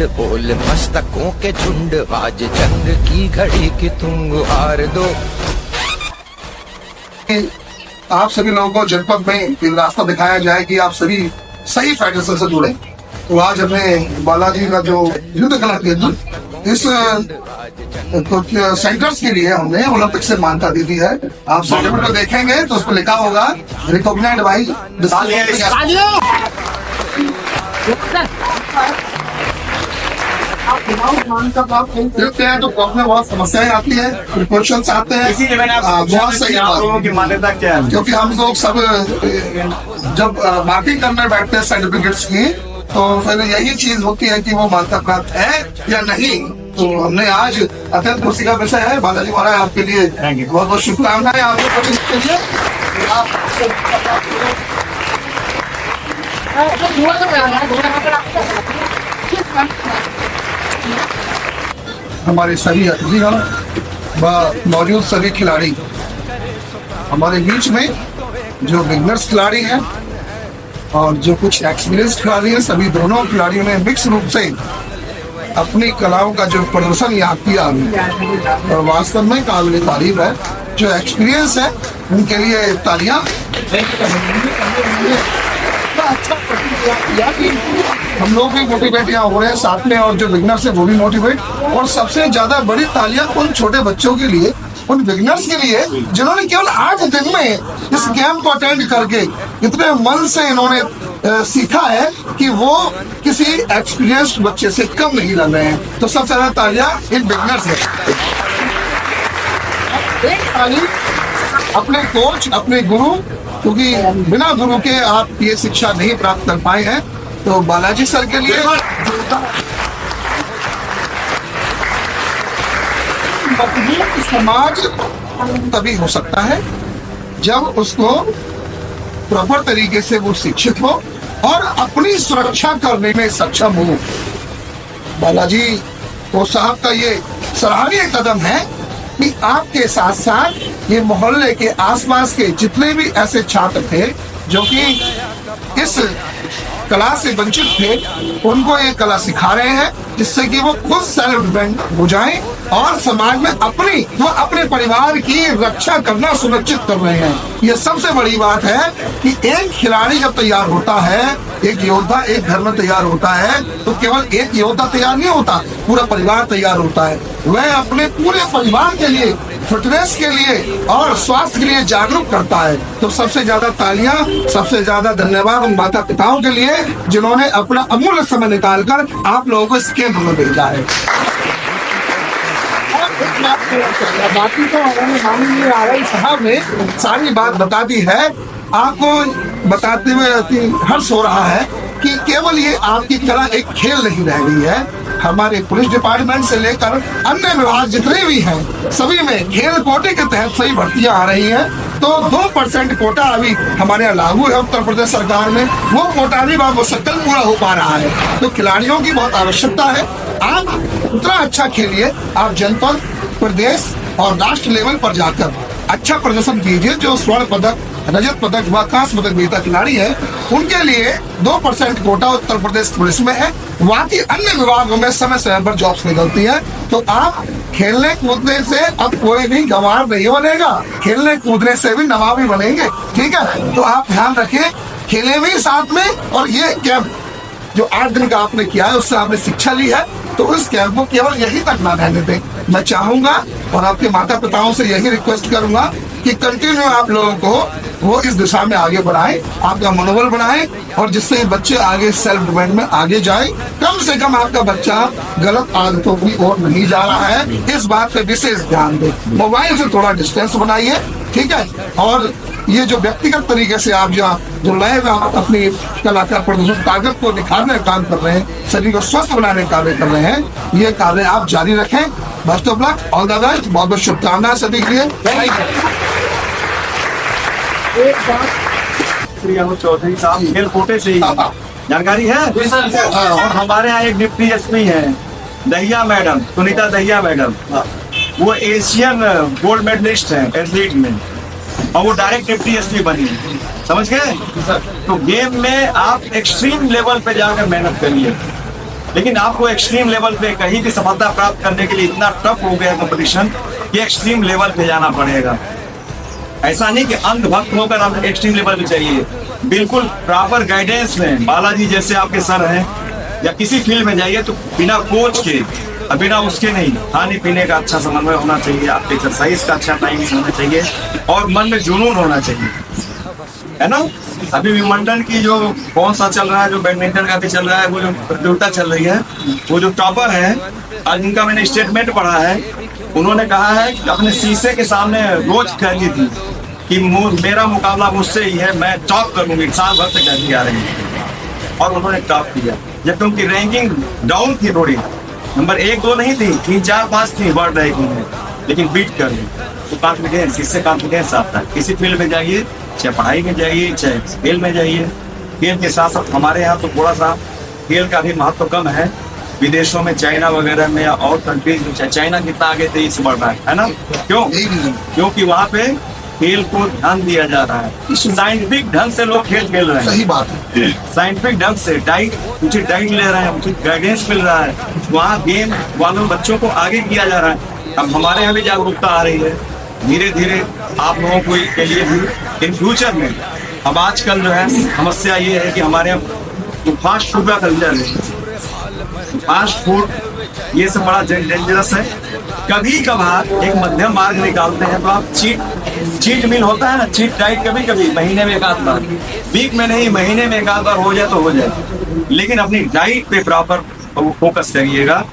झुंड बोल मस्तकों के झुंड, आज जंग की घड़ी की तुम गुहार दो। आप सभी लोगों को जनपद में एक रास्ता दिखाया जाए कि आप सभी सही फेडरेशन से जुड़े। तो आज हमने बालाजी का जो युद्ध कला केंद्र इस सेंटर्स के लिए हमने ओलंपिक से मान्यता दी थी है। आप सर्टिफिकेट को देखेंगे तो उस पर लिखा होगा रिकॉग्नाइज्ड बाई देखते हैं तो में बहुत समस्याएं आती है, क्वेश्चन आते हैं। बहुत सही बात की मान्यता क्या है, क्योंकि हम लोग सब जब मार्किंग करने बैठते हैं सर्टिफिकेट्स की तो फिर यही चीज होती है कि वो मान्यता प्राप्त है या नहीं। तो हमने आज अत्यंत खुशी का विषय है। बालाजी महाराज आपके लिए बहुत बहुत शुभकामनाएं। आपके लिए हमारे सभी अतिथिगण व मौजूद सभी खिलाड़ी, हमारे बीच में जो बिगनर्स खिलाड़ी हैं और जो कुछ एक्सपीरियंस खिलाड़ी हैं, सभी दोनों खिलाड़ियों ने मिक्स रूप से अपनी कलाओं का जो प्रदर्शन यहाँ किया और वास्तव में काबिल तारीफ है। जो एक्सपीरियंस है उनके लिए तालियां। हम लोग भी मोटिवेट यहाँ हो रहे हैं साथ में, और जो बिगनर्स है वो भी मोटिवेट। और सबसे ज्यादा बड़ी तालियां उन छोटे बच्चों के लिए, उन बिगनर्स के लिए जिन्होंने केवल 8 दिन में इस कैंप को अटेंड करके इतने मन से इन्होंने सीखा है कि वो किसी एक्सपीरियंस्ड बच्चे से कम नहीं लग रहे हैं। तो सबसे ज्यादा तालियां इन बिगनर्स है। एक ताली अपने कोच, अपने गुरु, क्योंकि बिना गुरु के आप ये शिक्षा नहीं प्राप्त कर पाए हैं। तो बालाजी सर के लिए समाज तभी हो सकता है जब उसको प्रॉपर तरीके से वो शिक्षित हो और अपनी सुरक्षा करने में सक्षम हो। बालाजी को साहब का ये सराहनीय कदम है कि आपके साथ साथ ये मोहल्ले के आसपास के जितने भी ऐसे छात्र थे जो कि इस कला से वंचित थे, उनको ये कला सिखा रहे हैं, जिससे कि वो खुद सेल्फ डिपेंड हो जाएं और समाज में अपने परिवार की रक्षा करना सुनिश्चित कर रहे हैं। ये सबसे बड़ी बात है कि एक खिलाड़ी जब तैयार होता है, एक योद्धा एक घर में तैयार होता है, तो केवल एक योद्धा तैयार नहीं होता, पूरा परिवार तैयार होता है। वह अपने पूरे परिवार के लिए, फिटनेस के लिए और स्वास्थ्य के लिए जागरूक करता है। तो सबसे ज्यादा तालियां, सबसे ज्यादा धन्यवाद उन माता पिताओं के लिए जिन्होंने अपना अमूल्य समय निकालकर आप लोगों को इस कैंप में भेजा है। बाकी तो माननीय आरएल साहब ने सारी बात बता दी है। आपको बताते हुए हर्ष हो रहा है कि केवल ये आपकी कला एक खेल नहीं रह गई है। हमारे पुलिस डिपार्टमेंट से लेकर अन्य विभाग जितने भी हैं, सभी में खेल कोटे के तहत सही भर्तियां आ रही हैं। तो 2% कोटा अभी हमारे यहाँ लागू है उत्तर प्रदेश सरकार में, वो कोटा भी मुश्किल पूरा हो पा रहा है। तो खिलाड़ियों की बहुत आवश्यकता है। आप उतना अच्छा खेलिए, आप जनपद, प्रदेश और राष्ट्र लेवल पर जाकर अच्छा प्रदर्शन कीजिए। जो स्वर्ण पदक, रजत पदक व कांस्य पदक विजेता खिलाड़ी है, उनके लिए 2% कोटा उत्तर प्रदेश पुलिस में है। बाकी अन्य विभागों में समय समय पर जॉब्स निकलती है। तो आप खेलने कूदने से अब कोई भी गंवार नहीं बनेगा, खेलने कूदने से भी नवाबी बनेंगे। ठीक है, तो आप ध्यान रखें, खेले भी साथ में। और ये कैंप जो 8 दिन का आपने किया है, उससे आपने शिक्षा ली है, तो उस कैंप को केवल यही तक ना रहने दें। मैं चाहूंगा और आपके माता पिताओं से यही रिक्वेस्ट करूंगा कि कंटिन्यू आप लोगों को वो इस दिशा में आगे बढ़ाएं, आपका मनोबल बढ़ाएं, और जिससे बच्चे आगे सेल्फ डिपेंड में आगे जाएं। कम से कम आपका बच्चा गलत आदतों की ओर नहीं जा रहा है, इस बात पे विशेष ध्यान दें। मोबाइल से थोड़ा डिस्टेंस बनाइए, ठीक है। और ये जो व्यक्तिगत तरीके से आप जो नए अपनी कला का प्रदर्शन ताकत को निखारने का काम कर रहे हैं, शरीर को स्वस्थ बनाने का कार्य कर रहे हैं, ये कार्य आप जारी रखें। Best of luck, all the best, बहुत बहुत शुभकामनाएं सभी के लिए। एक बात श्री अमित चौधरी साहब खेल कोटे से ही जानकारी है। और हमारे यहाँ एक डिप्टी एसपी है दहिया मैडम, सुनीता दहिया मैडम, वो एशियन गोल्ड मेडलिस्ट है एथलीट में, और वो डायरेक्ट डिप्टी एसपी बनी, समझ गए। तो गेम में आप एक्सट्रीम लेवल पे जाकर मेहनत करिए, लेकिन आपको एक्सट्रीम लेवल पे कहीं भी सफलता प्राप्त करने के लिए इतना टफ हो गया कंपटीशन कि एक्सट्रीम लेवल पे जाना पड़ेगा। ऐसा नहीं कि अंधभक्त होकर आप एक्सट्रीम लेवल पे चाहिए, बिल्कुल प्रॉपर गाइडेंस में बालाजी जैसे आपके सर हैं, या किसी फील्ड में जाइए तो बिना कोच के, बिना उसके नहीं, खाने पीने का अच्छा समन्वय होना चाहिए, आपके एक्सरसाइज का अच्छा टाइमिंग होना चाहिए और मन में जुनून होना चाहिए, है ना। अभी विमंडन की जो कौन सा चल रहा है, जो बैडमिंटन का भी चल रहा है, वो जो प्रतियोगिता चल रही है, वो जो टॉपर है, आज उनका मैंने स्टेटमेंट पढ़ा है, उन्होंने कहा है कि अपने शीशे के सामने रोज कहती थी कि मेरा मुकाबला मुझसे ही है, मैं टॉप करूंगी, साल भर से कहती आ रही है और उन्होंने टॉप किया। जबकि उनकी रैंकिंग डाउन थी थोड़ी, नंबर 1 2 नहीं थी, 3 4 5 थी वर्ल्ड रैंकिंग में, लेकिन बीट कर ली। तो कॉन्फिडेंस, इससे कॉन्फिडेंस आता है। किसी फील्ड में जाइए, चाहे पढ़ाई में जाइए, चाहे खेल में जाइए। खेल के साथ साथ हमारे यहाँ तो थोड़ा सा खेल का भी महत्व कम है, विदेशों में चाइना वगैरह में या और कंट्रीज में, चाइना कितना आगे तेजी से बढ़ रहा है ना। क्यों? क्योंकि वहाँ पे खेल को ध्यान दिया जा रहा है, साइंटिफिक ढंग से लोग खेल खेल रहे हैं। सही बात है। साइंटिफिक ढंग से डाइट, उचित डाइट ले रहे हैं, उचित गाइडेंस मिल रहा है, वहाँ गेम वालों बच्चों को आगे किया जा रहा है। अब हमारे यहाँ भी जागरूकता आ रही है धीरे धीरे, आप लोगों को के लिए भी इन फ्यूचर में। अब आजकल जो है समस्या ये है कि हमारे यहाँ फास्ट फूड का कल्चर है, फास्ट फूड ये सब बड़ा डेंजरस है। कभी कभार एक मध्यम मार्ग निकालते हैं तो आप चीट मील होता है ना, चीट डाइट, कभी कभी महीने में 1 आध बार, वीक में नहीं, महीने में 1 आध बार हो जाए तो हो जाए, लेकिन अपनी डाइट पे प्रॉपर फोकस करिएगा।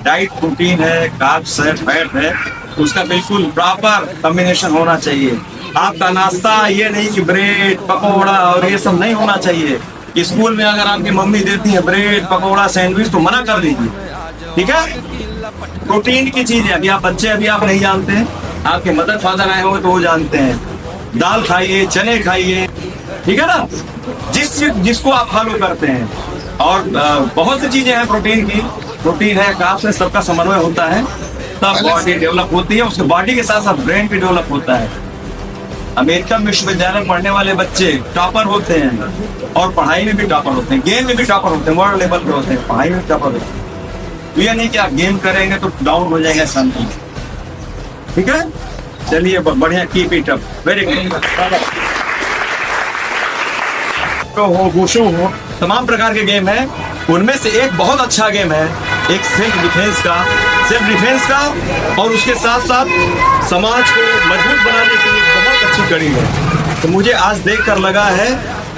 डाइट प्रोटीन है, कार्ब्स है, फैट है, उसका बिल्कुल प्रॉपर कॉम्बिनेशन होना चाहिए। आपका नाश्ता ये नहीं कि ब्रेड पकौड़ा और ये सब नहीं होना चाहिए। स्कूल में अगर आपकी मम्मी देती है ब्रेड पकौड़ा सैंडविच तो मना कर दीजिए, ठीक है। प्रोटीन की चीज है, अभी आप बच्चे अभी आप नहीं जानते हैं, आपके मदर फादर आए होंगे तो वो जानते हैं। दाल खाइए, चने खाइए, ठीक है ना, जिसको आप फॉलो करते हैं। और बहुत सी चीजें हैं प्रोटीन की, प्रोटीन है, कार्ब्स है, सबका समन्वय होता है, तब बॉडी डेवलप होती है। उसके बॉडी के साथ साथ ब्रेन भी डेवलप होता है। अमेरिकन विश्वविद्यालय में पढ़ने वाले बच्चे टॉपर होते हैं और पढ़ाई में भी टॉपर होते हैं, गेम में भी टॉपर होते हैं, वर्ल्ड लेवल पे होते हैं, पढ़ाई में टॉपर होते हैं। तो ये नहीं कि आप गेम करेंगे तो डाउन हो जाएगा शांति, ठीक है। चलिए बढ़िया, keep it up, very good. तो हो वुशु हो, तमाम प्रकार के गेम है, उनमें से एक बहुत अच्छा गेम है, एक सेल्फ डिफेंस का और उसके साथ साथ समाज को मजबूत बनाने के लिए बहुत अच्छी कड़ी है। तो मुझे आज देखकर लगा है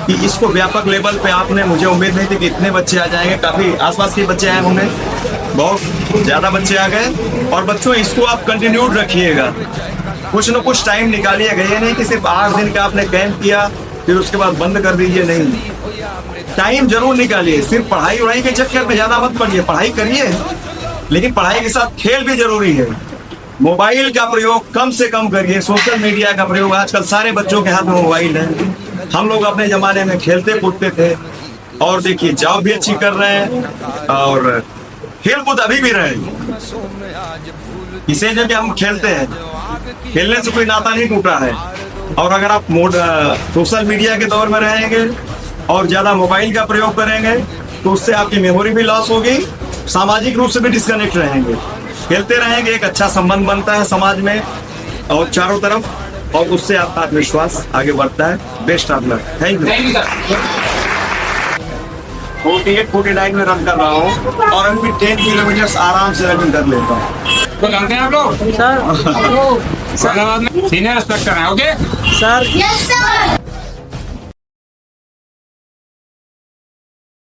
कि इसको व्यापक लेवल पे आपने, मुझे उम्मीद नहीं थी कि इतने बच्चे आ जाएंगे, काफी आसपास के बच्चे आए होंगे, बहुत ज्यादा बच्चे आ गए। और बच्चों इसको आप कंटिन्यूड रखिएगा, कुछ न कुछ टाइम निकालिएगा, ये नहीं कि सिर्फ 8 दिन का आपने कैंप किया फिर उसके बाद बंद कर दीजिए, नहीं, टाइम जरूर निकालिए। सिर्फ पढ़ाई वढ़ाई के चक्कर में ज्यादा मत पढ़िए, पढ़ाई करिए लेकिन पढ़ाई के साथ खेल भी जरूरी है। मोबाइल का प्रयोग कम से कम करिए, सोशल मीडिया का प्रयोग, आजकल सारे बच्चों के हाथ में मोबाइल है। हम लोग अपने जमाने में खेलते कूदते थे और देखिए जॉब भी अच्छी कर रहे हैं और खेल कूद अभी भी रहे, इसे जब हम खेलते हैं, खेलने से कोई नाता नहीं टूटा है। और अगर आप सोशल मीडिया के दौर में रहेंगे और ज्यादा मोबाइल का प्रयोग करेंगे तो उससे आपकी मेमोरी भी लॉस होगी, सामाजिक रूप से भी डिस्कनेक्ट रहेंगे। खेलते रहेंगे, एक अच्छा संबंध बनता है समाज में और चारों तरफ, और उससे आपका आत्मविश्वास आगे बढ़ता है। Best of luck, thank you. 48-49 में रन कर रहा हूँ और अभी 10 किलोमीटर आराम से रनिंग कर लेता हूँ। तो जानते हैं आप लोग सर, सीनियर इंस्पेक्टर हैं, ओके सर। Yes sir.